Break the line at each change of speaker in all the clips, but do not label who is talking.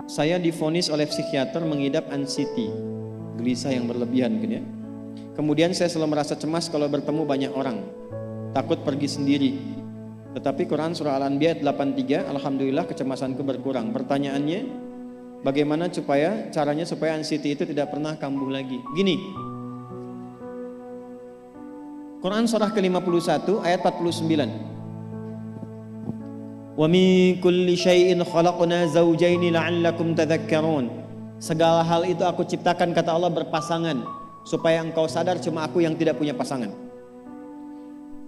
saya divonis oleh psikiater mengidap anxiety, gelisah yang berlebihan gitu ya. Kemudian saya selalu merasa cemas kalau bertemu banyak orang, takut pergi sendiri. Tetapi Quran surah Al-Anbiya ayat 83, alhamdulillah kecemasanku berkurang. Pertanyaannya, bagaimana caranya supaya anxiety itu tidak pernah kambuh lagi? Gini, Quran surah ke-51 ayat 49. Wa min kulli syai'in khalaqna zawjaini la'allakum tadhakkarun. Segala hal itu aku ciptakan, kata Allah, berpasangan supaya engkau sadar cuma aku yang tidak punya pasangan.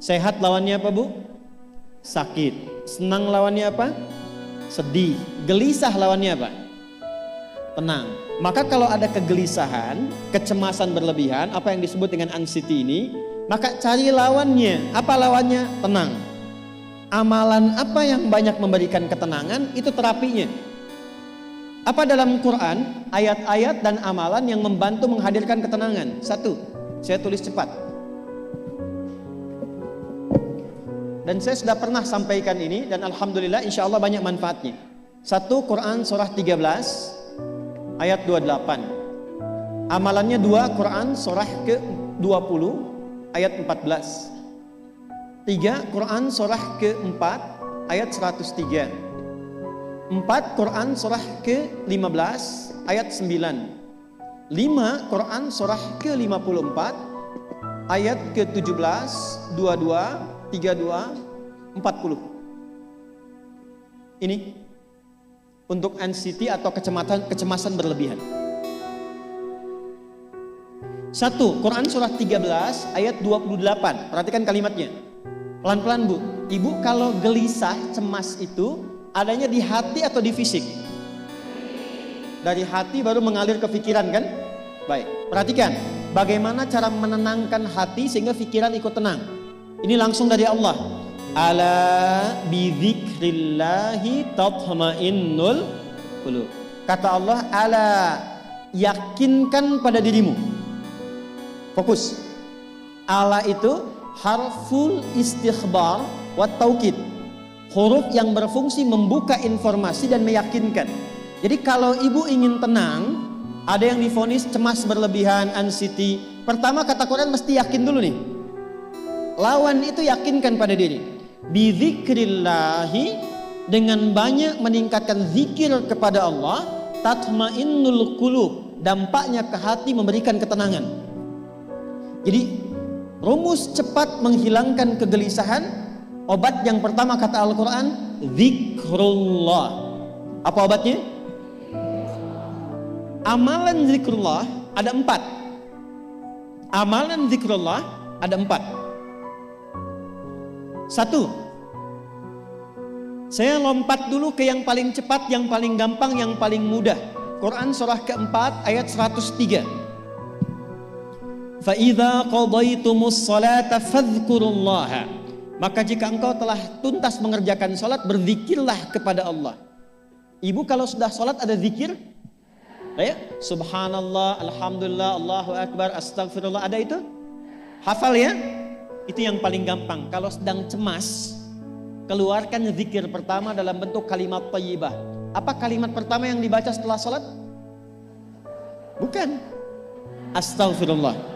Sehat lawannya apa, Bu? Sakit. Senang lawannya apa? Sedih. Gelisah lawannya apa? Tenang. Maka kalau ada kegelisahan, kecemasan berlebihan, apa yang disebut dengan anxiety ini, maka cari lawannya. Apa lawannya? Tenang. Amalan apa yang banyak memberikan ketenangan, itu terapinya. Apa dalam Quran? Ayat-ayat dan amalan yang membantu menghadirkan ketenangan. Satu, saya tulis cepat. Dan saya sudah pernah sampaikan ini dan alhamdulillah insya Allah banyak manfaatnya. Satu, Quran surah 13 ayat 28. Amalannya dua, Quran surah ke-20 ayat 14. 3, Quran surah ke-4 ayat 103. 4, Quran surah ke-15 ayat 9. 5, Quran surah ke-54 ayat ke-17, 22, 32, 40. Ini untuk anxiety atau kecemasan berlebihan. 1, Quran surah 13 ayat 28. Perhatikan kalimatnya. Pelan-pelan, Bu. Ibu kalau gelisah, cemas itu adanya di hati atau di fisik? Dari hati baru mengalir ke pikiran kan? Baik, perhatikan bagaimana cara menenangkan hati sehingga pikiran ikut tenang. Ini langsung dari Allah. Ala bidzikrillahi tatma'innul qulub. Kata Allah, ala, yakinkan pada dirimu. Fokus. Ala itu harful istikhbar wa taukid, huruf yang berfungsi membuka informasi dan meyakinkan. Jadi kalau ibu ingin tenang, ada yang divonis cemas berlebihan, anxiety, pertama kata Quran mesti yakin dulu nih. Lawan itu yakinkan pada diri. Bidzikrillahi, dengan banyak meningkatkan zikir kepada Allah, tatmainnul qulub, dampaknya ke hati memberikan ketenangan. Jadi rumus cepat menghilangkan kegelisahan, obat yang pertama kata Al-Quran, zikrullah. Apa obatnya? Amalan zikrullah ada 4. Amalan zikrullah ada 4. 1, saya lompat dulu ke yang paling cepat, yang paling gampang, yang paling mudah. Quran surah ke-4 ayat 103. فَإِذَا قَضَيْتُمُ الصَّلَاةَ فَاذْكُرُوا اللَّهَ. Maka jika engkau telah tuntas mengerjakan salat, berzikirlah kepada Allah. Ibu kalau sudah salat ada zikir? Ya? Subhanallah, alhamdulillah, Allahu akbar, astagfirullah, ada itu? Hafal ya? Itu yang paling gampang. Kalau sedang cemas, keluarkan zikir pertama dalam bentuk kalimat thayyibah. Apa kalimat pertama yang dibaca setelah salat? Bukan. Astagfirullah.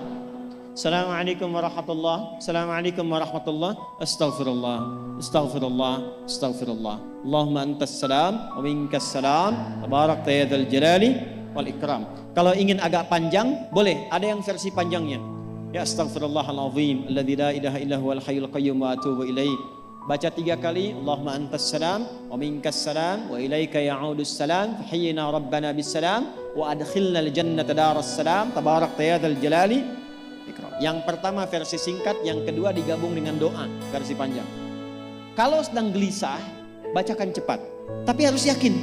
Assalamualaikum warahmatullah. Assalamualaikum warahmatullah. Astaghfirullah. Astaghfirullah. Astaghfirullah. Allahumma antas salam wa minkas salam. Tabarakta ya dzal jalali wal ikram. Kalau ingin agak panjang, boleh. Ada yang versi panjangnya. Ya astaghfirullahalazim alladzi la ilaha illa huwal hayyul qayyum wa atubu ilaih. Baca 3 kali. Allahumma antas salam wa minkas salam wa ilaika ya'udus salam. Fahayyina rabbana bis salam wa adkhilna al jannata daras salam. Tabarakta ya dzal jalali. Yang pertama versi singkat, yang kedua digabung dengan doa versi panjang. Kalau sedang gelisah, bacakan cepat, tapi harus yakin.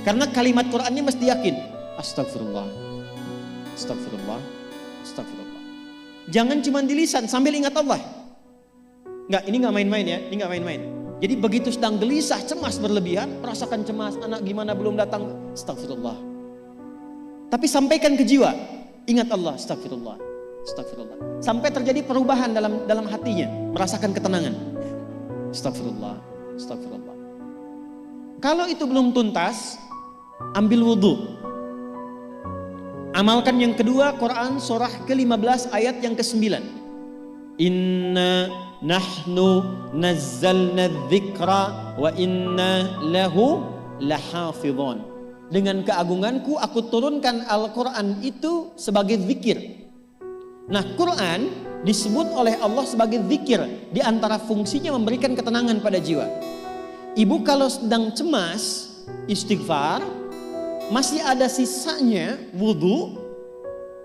Karena kalimat Qurannya mesti yakin. Astagfirullah, astagfirullah, astagfirullah. Jangan cuma di lisan sambil ingat Allah. Enggak, ini enggak main-main ya, ini enggak main-main. Jadi begitu sedang gelisah, cemas berlebihan, rasakan cemas, anak gimana belum datang, astagfirullah. Tapi sampaikan ke jiwa, ingat Allah, astagfirullah. Astagfirullah. Sampai terjadi perubahan dalam hatinya, merasakan ketenangan. Astagfirullah, astagfirullah. Kalau itu belum tuntas, ambil wudhu. Amalkan yang kedua, Quran surah ke-15 ayat yang ke-9. Inna nahnu nazzalna dzikra wa inna lahu lahafidhun. Dengan keagunganku aku turunkan Al-Quran itu sebagai zikir. Nah, Quran disebut oleh Allah sebagai zikir. Di antara fungsinya memberikan ketenangan pada jiwa. Ibu kalau sedang cemas, istighfar, masih ada sisanya wudhu,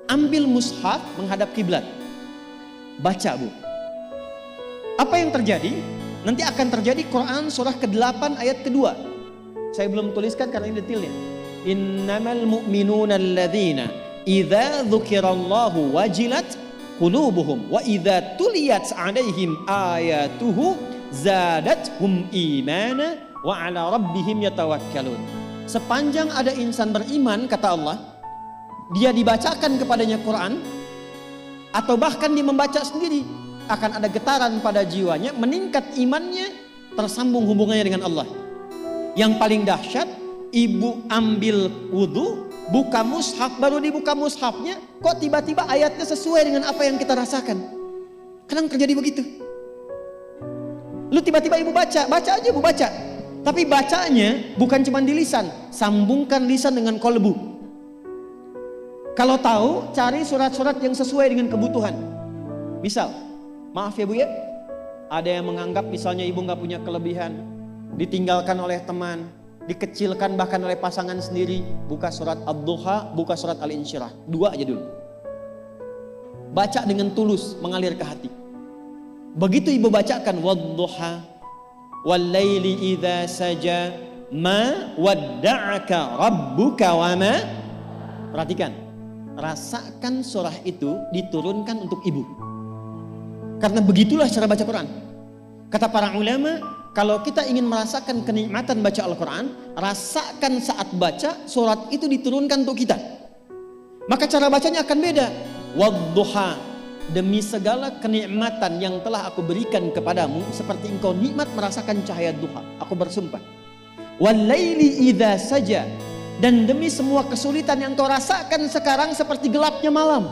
ambil mushaf menghadap kiblat. Baca, Bu. Apa yang terjadi? Nanti akan terjadi Quran surah ke-8 ayat kedua. Saya belum tuliskan karena ini detailnya. Innamal mu'minuna alladzina idza dzukirallahu wajilat qulubuhum wa idza tuliyat 'alaihim ayatuhu zadatuhum imana wa 'ala rabbihim yatawakkalun. Sepanjang ada insan beriman, kata Allah, dia dibacakan kepadanya Quran atau bahkan dia membaca sendiri, akan ada getaran pada jiwanya, meningkat imannya, tersambung hubungannya dengan Allah. Yang paling dahsyat, ibu ambil wudhu, buka mushaf, baru dibuka mushafnya, kok tiba-tiba ayatnya sesuai dengan apa yang kita rasakan. Kadang terjadi begitu. Lu tiba-tiba ibu baca aja ibu baca. Tapi bacanya bukan cuma di lisan, sambungkan lisan dengan kolbu. Kalau tahu, cari surat-surat yang sesuai dengan kebutuhan. Misal, maaf ya Bu ya, ada yang menganggap misalnya ibu gak punya kelebihan, ditinggalkan oleh teman, dikecilkan bahkan oleh pasangan sendiri. Buka surat Ad-Duha, buka surat Al-Insyirah. 2 aja dulu. Baca dengan tulus, mengalir ke hati. Begitu ibu bacakan Wad-Duha wal-laili idza saja ma wadda'aka rabbuka wa ma. Perhatikan, rasakan surah itu diturunkan untuk ibu. Karena begitulah cara baca Quran. Kata para ulama, kalau kita ingin merasakan kenikmatan baca Al-Quran, rasakan saat baca surat itu diturunkan untuk kita. Maka cara bacanya akan beda. Wadduha, demi segala kenikmatan yang telah aku berikan kepadamu, seperti engkau nikmat merasakan cahaya duha, aku bersumpah. Wal-laili idza saja, dan demi semua kesulitan yang kau rasakan sekarang seperti gelapnya malam.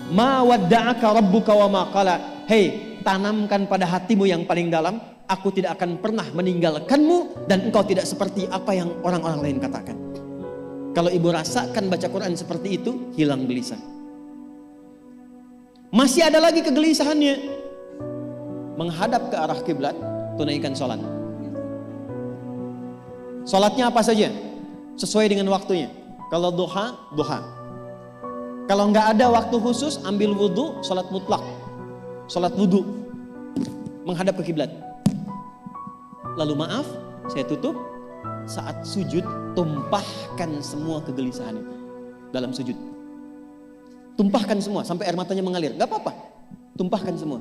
Ma wadda'aka rabbuka wa ma qala. Hei, tanamkan pada hatimu yang paling dalam, aku tidak akan pernah meninggalkanmu dan engkau tidak seperti apa yang orang-orang lain katakan. Kalau ibu rasakan baca Quran seperti itu, hilang gelisah. Masih ada lagi kegelisahannya, menghadap ke arah kiblat, tunaikan sholat. Sholatnya apa saja? Sesuai dengan waktunya. Kalau duha, duha. Kalau nggak ada waktu khusus, ambil wudhu, sholat mutlak. Sholat wudhu, menghadap ke kiblat. Lalu maaf, saya tutup. Saat sujud, tumpahkan semua kegelisahan itu dalam sujud. Tumpahkan semua sampai air matanya mengalir. Gak apa-apa, tumpahkan semua.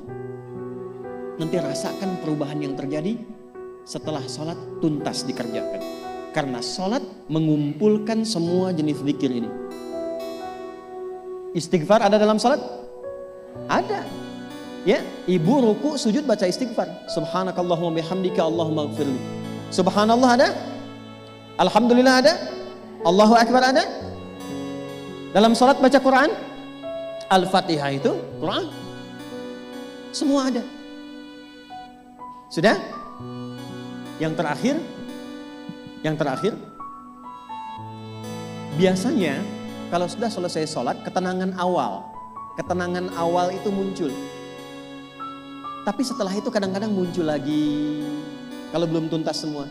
Nanti rasakan perubahan yang terjadi setelah sholat tuntas dikerjakan. Karena sholat mengumpulkan semua jenis zikir ini. Istighfar ada dalam sholat? Ada. Ya, ibu ruku sujud baca istighfar. Subhanakallahumma bihamdika Allahumma ighfirli. Subhanallah ada? Alhamdulillah ada? Allahu Akbar ada? Dalam sholat baca Quran? Al-Fatihah itu Quran. Semua ada. Sudah? Yang terakhir, biasanya kalau sudah selesai sholat, ketenangan awal itu muncul. Tapi setelah itu kadang-kadang muncul lagi, kalau belum tuntas semua.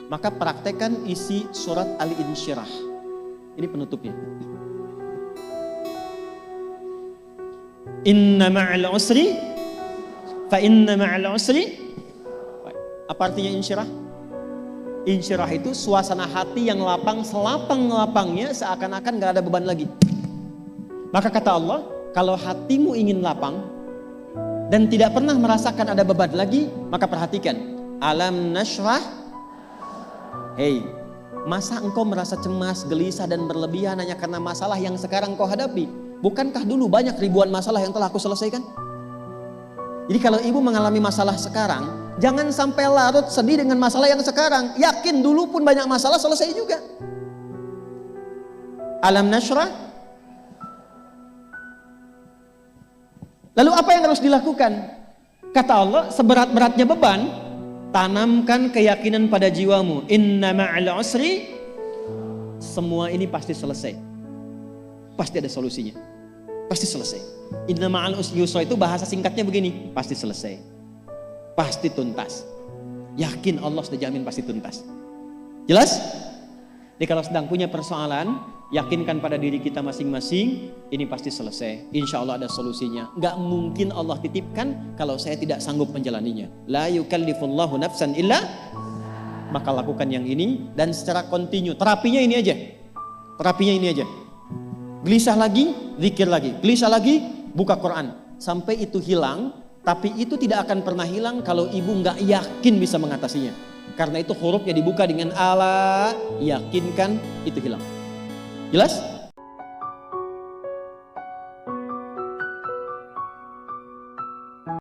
Maka praktekkan isi surat Al-Insyirah. Ini penutupnya. Inna ma'al usri fa inna ma'al usri. Apa artinya insyirah? Insyirah itu suasana hati yang lapang, selapang-lapangnya seakan-akan gak ada beban lagi. Maka kata Allah, kalau hatimu ingin lapang dan tidak pernah merasakan ada beban lagi, maka perhatikan. Alam nashrah. Hei, masa engkau merasa cemas, gelisah dan berlebihan hanya karena masalah yang sekarang kau hadapi? Bukankah dulu banyak ribuan masalah yang telah aku selesaikan? Jadi kalau ibu mengalami masalah sekarang, jangan sampai larut sedih dengan masalah yang sekarang. Yakin dulu pun banyak masalah selesai juga. Alam nashrah. Lalu apa yang harus dilakukan? Kata Allah, seberat-beratnya beban, tanamkan keyakinan pada jiwamu. Inna ma'al usri, semua ini pasti selesai. Pasti ada solusinya. Pasti selesai. Inna ma'al usri yusra itu bahasa singkatnya begini, pasti selesai. Pasti tuntas. Yakin Allah sudah jamin pasti tuntas. Jelas? Jadi kalau sedang punya persoalan, yakinkan pada diri kita masing-masing, ini pasti selesai. Insya Allah ada solusinya. Gak mungkin Allah titipkan kalau saya tidak sanggup menjalaninya. La yukallifullahu nafsan illa, maka lakukan yang ini dan secara kontinu. Terapinya ini aja. Terapinya ini aja. Gelisah lagi, zikir lagi. Gelisah lagi, buka Quran. Sampai itu hilang, tapi itu tidak akan pernah hilang kalau ibu gak yakin bisa mengatasinya. Karena itu hurufnya dibuka dengan ala, yakinkan, itu hilang. Jelas?